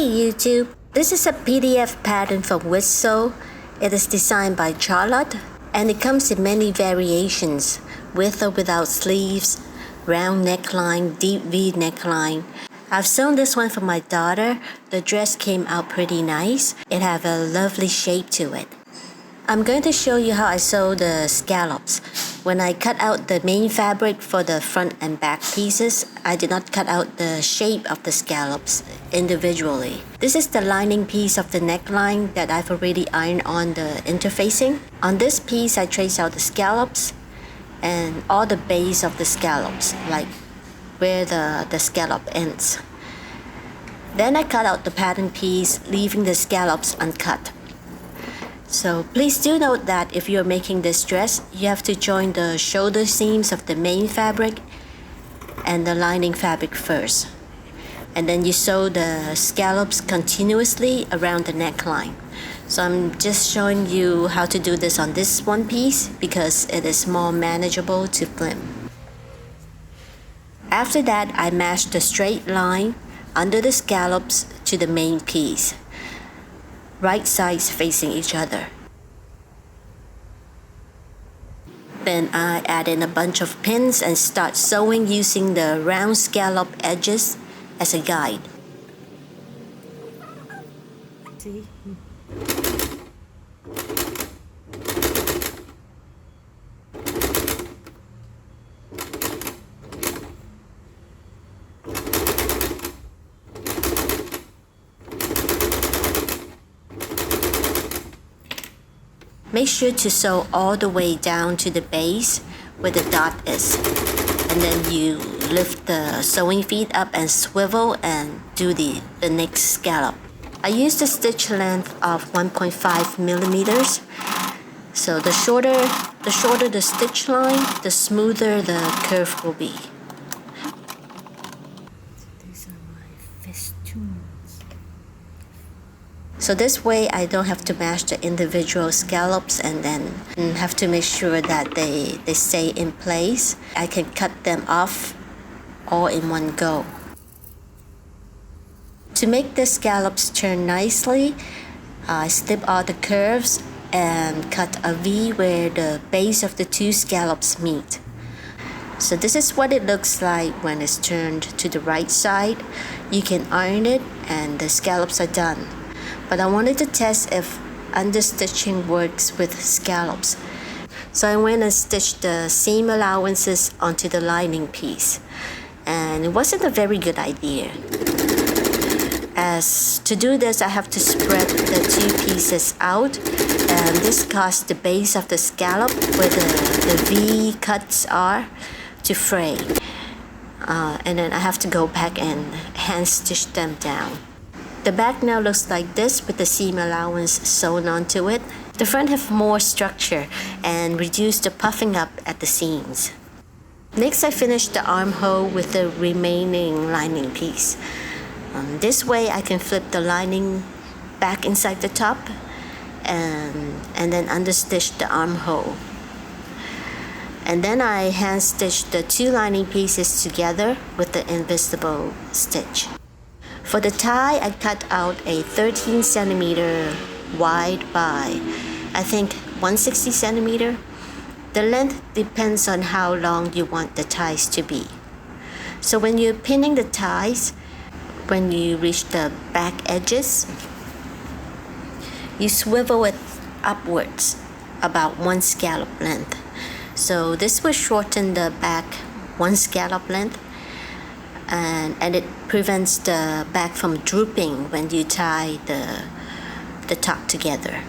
Hey YouTube, this is a PDF pattern from Whistle. It is designed by Charlotte and it comes in many variations, with or without sleeves, round neckline, deep V neckline. I've sewn this one for my daughter. The dress came out pretty nice. It has a lovely shape to it. I'm going to show you how I sew the scallops. When I cut out the main fabric for the front and back pieces, I did not cut out the shape of the scallops individually. This is the lining piece of the neckline that I've already ironed on the interfacing. On this piece, I trace out the scallops and all the base of the scallops, like where the scallop ends. Then I cut out the pattern piece, leaving the scallops uncut. So please do note that if you're making this dress, you have to join the shoulder seams of the main fabric and the lining fabric first. And then you sew the scallops continuously around the neckline. So I'm just showing you how to do this on this one piece because it is more manageable to film. After that, I matched the straight line under the scallops to the main piece, right sides facing each other. Then I add in a bunch of pins and start sewing using the round scallop edges as a guide. See? Make sure to sew all the way down to the base where the dot is. And then you lift the sewing feet up and swivel and do the next scallop. I used a stitch length of 1.5 millimeters. So the shorter the stitch line, the smoother the curve will be. These are my festoons. So this way I don't have to match the individual scallops and then have to make sure that they stay in place. I can cut them off all in one go. To make the scallops turn nicely, I snip all the curves and cut a V where the base of the two scallops meet. So this is what it looks like when it's turned to the right side. You can iron it and the scallops are done. But I wanted to test if understitching works with scallops. So I went and stitched the seam allowances onto the lining piece. And it wasn't a very good idea. As to do this, I have to spread the two pieces out. And this caused the base of the scallop where the V cuts are to fray. And then I have to go back and hand stitch them down. The back now looks like this with the seam allowance sewn onto it. The front have more structure and reduce the puffing up at the seams. Next, I finished the armhole with the remaining lining piece. This way I can flip the lining back inside the top and then understitch the armhole. And then I hand stitched the two lining pieces together with the invisible stitch. For the tie, I cut out a 13 centimeter wide by, I think, 160 centimeter. The length depends on how long you want the ties to be. So when you're pinning the ties, when you reach the back edges, you swivel it upwards about one scallop length. So this will shorten the back one scallop length. And it prevents the back from drooping when you tie the top together.